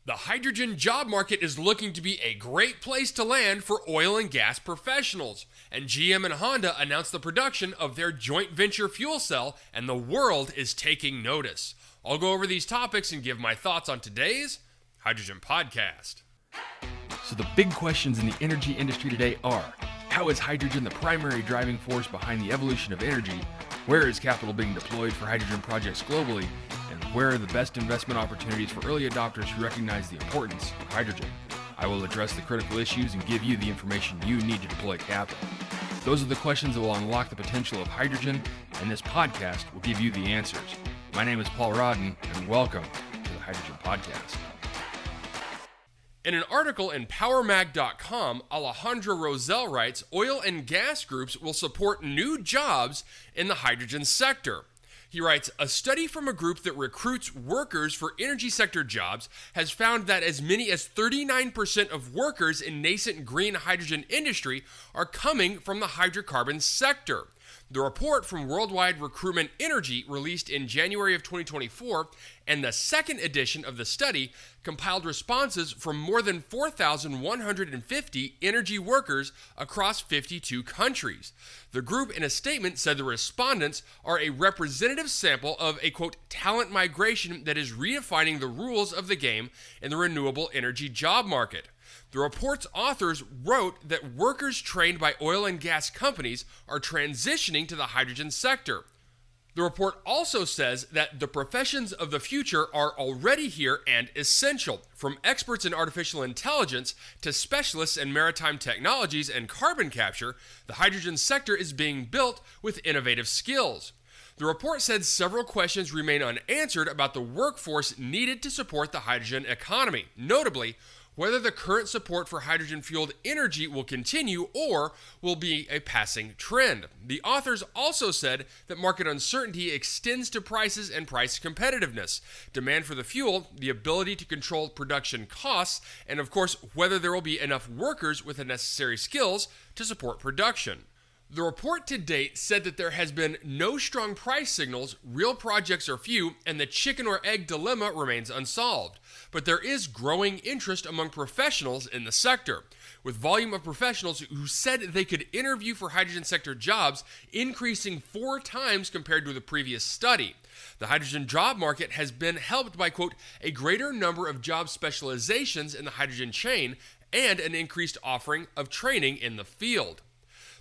The hydrogen job market is looking to be a great place to land for oil and gas professionals, and GM and Honda announced the production of their joint venture fuel cell, and the world is taking notice. I'll go over these topics and give my thoughts on today's Hydrogen Podcast. So the big questions in the energy industry today are, how is hydrogen the primary driving force behind the evolution of energy? Where is capital being deployed for hydrogen projects globally? And where are the best investment opportunities for early adopters who recognize the importance of hydrogen? I will address the critical issues and give you the information you need to deploy capital. Those are the questions that will unlock the potential of hydrogen, and this podcast will give you the answers. My name is Paul Rodden, and welcome to the Hydrogen Podcast. In an article in PowerMag.com, Alejandro Rosell writes, oil and gas groups will support new jobs in the hydrogen sector. He writes, a study from a group that recruits workers for energy sector jobs has found that as many as 39% of workers in nascent green hydrogen industry are coming from the hydrocarbon sector. The report from Worldwide Recruitment Energy, released in January of 2024, and the second edition of the study compiled responses from more than 4,150 energy workers across 52 countries. The group in a statement said the respondents are a representative sample of a, quote, talent migration that is redefining the rules of the game in the renewable energy job market. The report's authors wrote that workers trained by oil and gas companies are transitioning to the hydrogen sector. The report also says that the professions of the future are already here and essential. From experts in artificial intelligence to specialists in maritime technologies and carbon capture, the hydrogen sector is being built with innovative skills. The report said several questions remain unanswered about the workforce needed to support the hydrogen economy, notably whether the current support for hydrogen-fueled energy will continue or will be a passing trend. The authors also said that market uncertainty extends to prices and price competitiveness, demand for the fuel, the ability to control production costs, and of course, whether there will be enough workers with the necessary skills to support production. The report to date said that there has been no strong price signals, real projects are few, and the chicken or egg dilemma remains unsolved. But there is growing interest among professionals in the sector, with volume of professionals who said they could interview for hydrogen sector jobs increasing 4 times compared to the previous study. The hydrogen job market has been helped by, quote, a greater number of job specializations in the hydrogen chain and an increased offering of training in the field.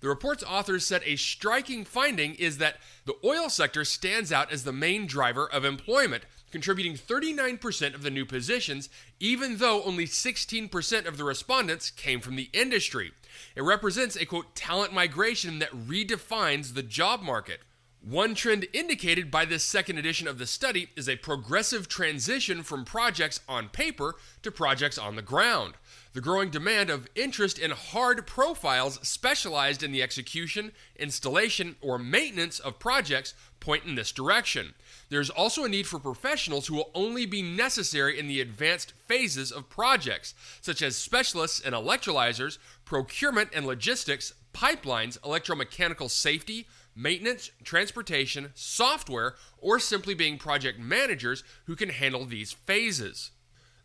The report's authors said a striking finding is that the oil sector stands out as the main driver of employment, contributing 39% of the new positions, even though only 16% of the respondents came from the industry. It represents a, quote, talent migration that redefines the job market. One trend indicated by this second edition of the study is a progressive transition from projects on paper to projects on the ground. The growing demand of interest in hard profiles specialized in the execution, installation, or maintenance of projects point in this direction. There's also a need for professionals who will only be necessary in the advanced phases of projects, such as specialists in electrolyzers, procurement and logistics, pipelines, electromechanical safety, maintenance, transportation, software, or simply being project managers who can handle these phases.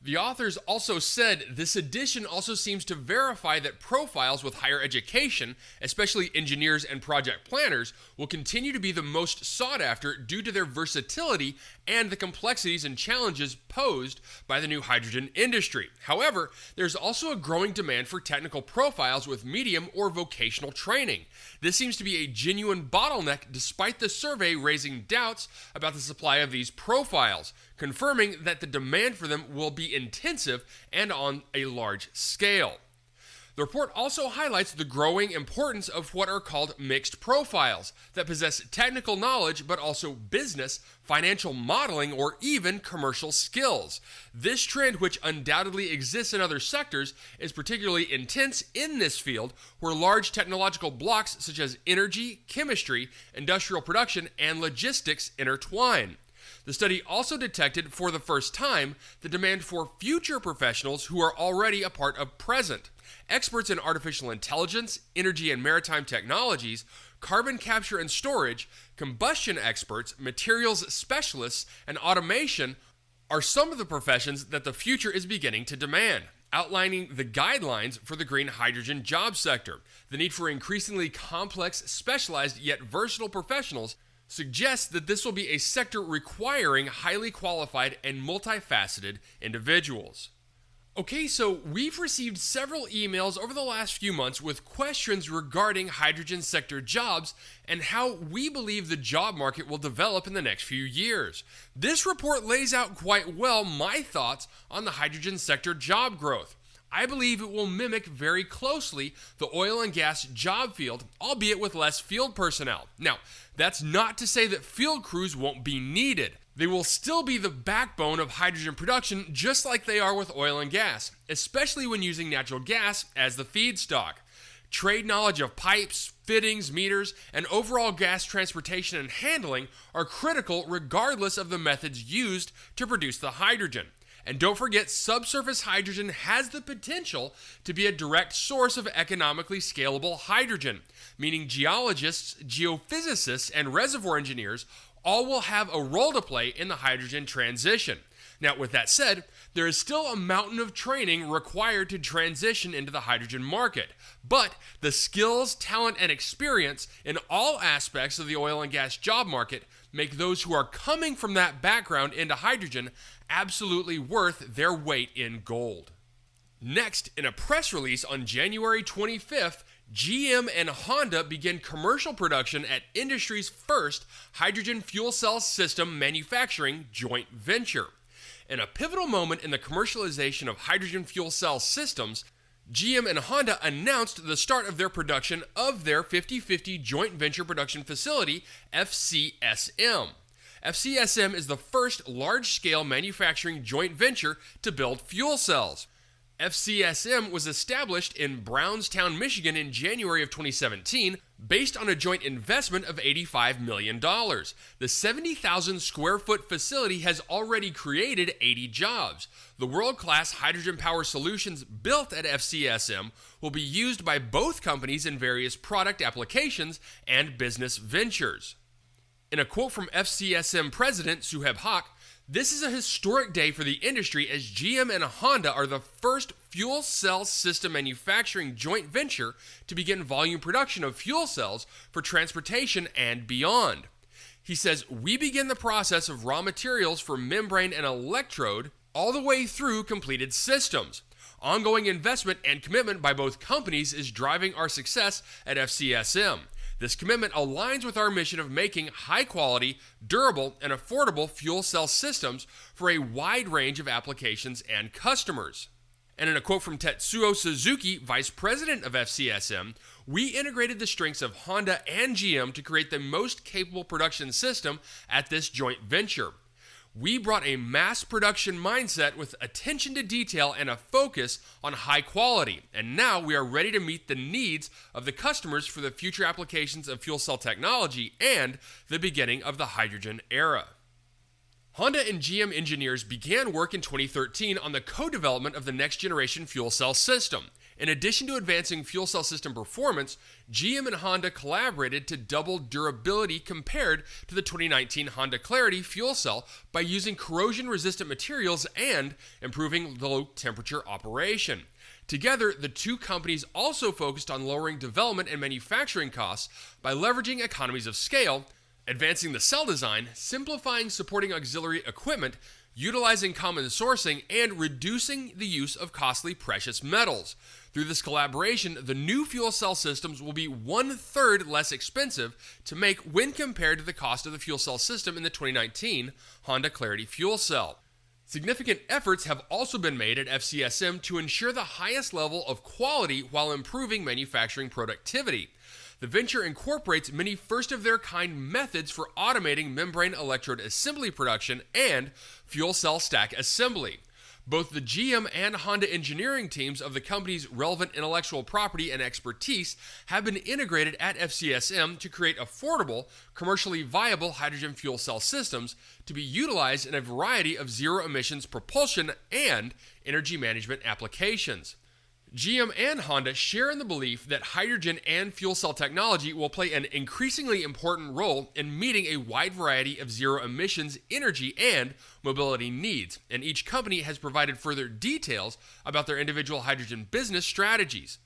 The authors also said this edition also seems to verify that profiles with higher education, especially engineers and project planners, will continue to be the most sought after due to their versatility and the complexities and challenges posed by the new hydrogen industry. However, there's also a growing demand for technical profiles with medium or vocational training. This seems to be a genuine bottleneck despite the survey raising doubts about the supply of these profiles, confirming that the demand for them will be intensive and on a large scale. The report also highlights the growing importance of what are called mixed profiles that possess technical knowledge but also business, financial modeling, or even commercial skills. This trend, which undoubtedly exists in other sectors, is particularly intense in this field where large technological blocks such as energy, chemistry, industrial production, and logistics intertwine. The study also detected for the first time the demand for future professionals who are already a part of present. Experts in artificial intelligence, energy and maritime technologies, carbon capture and storage, combustion experts, materials specialists, and automation are some of the professions that the future is beginning to demand, outlining the guidelines for the green hydrogen job sector. The need for increasingly complex, specialized, yet versatile professionals suggests that this will be a sector requiring highly qualified and multifaceted individuals. Okay, so we've received several emails over the last few months with questions regarding hydrogen sector jobs and how we believe the job market will develop in the next few years. This report lays out quite well my thoughts on the hydrogen sector job growth. I believe it will mimic very closely the oil and gas job field, albeit with less field personnel. Now, that's not to say that field crews won't be needed. They will still be the backbone of hydrogen production, just like they are with oil and gas, especially when using natural gas as the feedstock. Trade knowledge of pipes, fittings, meters, and overall gas transportation and handling are critical regardless of the methods used to produce the hydrogen. And don't forget, subsurface hydrogen has the potential to be a direct source of economically scalable hydrogen, meaning geologists, geophysicists, and reservoir engineers all will have a role to play in the hydrogen transition. Now, with that said, there is still a mountain of training required to transition into the hydrogen market, but the skills, talent, and experience in all aspects of the oil and gas job market make those who are coming from that background into hydrogen absolutely worth their weight in gold. Next, in a press release on January 25th, GM and Honda began commercial production at industry's first hydrogen fuel cell system manufacturing joint venture. In a pivotal moment in the commercialization of hydrogen fuel cell systems, GM and Honda announced the start of their production of their 50-50 joint venture production facility, FCSM. FCSM is the first large-scale manufacturing joint venture to build fuel cells. FCSM was established in Brownstown, Michigan in January of 2017 based on a joint investment of $85 million. The 70,000 square foot facility has already created 80 jobs. The world-class hydrogen power solutions built at FCSM will be used by both companies in various product applications and business ventures. In a quote from FCSM President Suheb Haq, "This is a historic day for the industry as GM and Honda are the first fuel cell system manufacturing joint venture to begin volume production of fuel cells for transportation and beyond." He says, "We begin the process of raw materials for membrane and electrode all the way through completed systems. Ongoing investment and commitment by both companies is driving our success at FCSM. This commitment aligns with our mission of making high-quality, durable, and affordable fuel cell systems for a wide range of applications and customers." And in a quote from Tetsuo Suzuki, Vice President of FCSM, "We integrated the strengths of Honda and GM to create the most capable production system at this joint venture. We brought a mass production mindset with attention to detail and a focus on high quality, and now we are ready to meet the needs of the customers for the future applications of fuel cell technology and the beginning of the hydrogen era." Honda and GM engineers began work in 2013 on the co-development of the next-generation fuel cell system. In addition to advancing fuel cell system performance, GM and Honda collaborated to double durability compared to the 2019 Honda Clarity fuel cell by using corrosion-resistant materials and improving low-temperature operation. Together, the two companies also focused on lowering development and manufacturing costs by leveraging economies of scale, advancing the cell design, simplifying supporting auxiliary equipment, utilizing common sourcing, and reducing the use of costly precious metals. Through this collaboration, the new fuel cell systems will be 1/3 less expensive to make when compared to the cost of the fuel cell system in the 2019 Honda Clarity fuel cell. Significant efforts have also been made at FCSM to ensure the highest level of quality while improving manufacturing productivity. The venture incorporates many first-of-their-kind methods for automating membrane electrode assembly production and fuel cell stack assembly. Both the GM and Honda engineering teams of the company's relevant intellectual property and expertise have been integrated at FCSM to create affordable, commercially viable hydrogen fuel cell systems to be utilized in a variety of zero-emissions propulsion and energy management applications. GM and Honda share in the belief that hydrogen and fuel cell technology will play an increasingly important role in meeting a wide variety of zero emissions energy and mobility needs, and each company has provided further details about their individual hydrogen business strategies.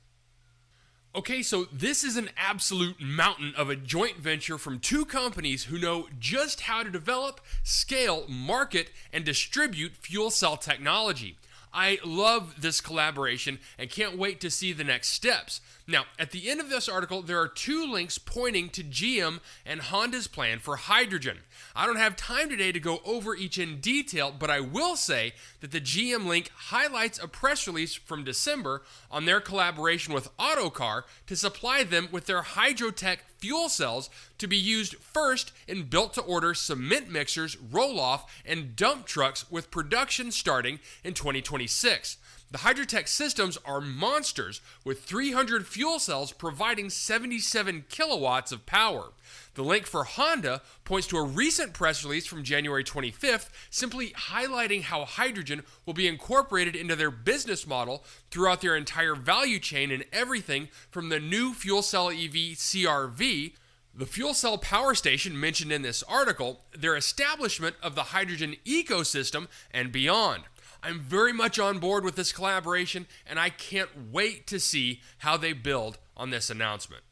Okay, so this is an absolute mountain of a joint venture from two companies who know just how to develop, scale, market, and distribute fuel cell technology. I love this collaboration and can't wait to see the next steps. Now, at the end of this article, there are two links pointing to GM and Honda's plan for hydrogen. I don't have time today to go over each in detail, but I will say that the GM link highlights a press release from December on their collaboration with Autocar to supply them with their Hydrotech fuel cells to be used first in built-to-order cement mixers, roll-off, and dump trucks with production starting in 2026. The Hydrotech systems are monsters with 300 fuel cells providing 77 kilowatts of power. The link for Honda points to a recent press release from January 25th, simply highlighting how hydrogen will be incorporated into their business model throughout their entire value chain and everything from the new fuel cell EV CR-V, the fuel cell power station mentioned in this article, their establishment of the hydrogen ecosystem, and beyond. I'm very much on board with this collaboration, and I can't wait to see how they build on this announcement.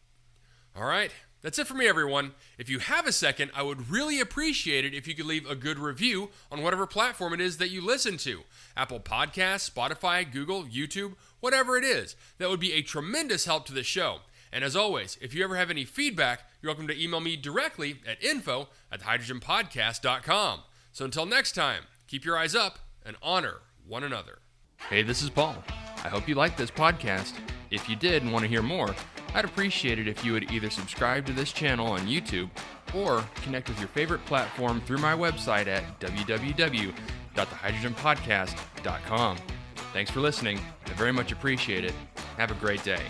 All right, that's it for me, everyone. If you have a second, I would really appreciate it if you could leave a good review on whatever platform it is that you listen to. Apple Podcasts, Spotify, Google, YouTube, whatever it is. That would be a tremendous help to the show. And as always, if you ever have any feedback, you're welcome to email me directly at info@hydrogenpodcast.com. So until next time, keep your eyes up and honor one another. Hey, this is Paul. I hope you liked this podcast. If you did and want to hear more, I'd appreciate it if you would either subscribe to this channel on YouTube or connect with your favorite platform through my website at www.thehydrogenpodcast.com. Thanks for listening. I very much appreciate it. Have a great day.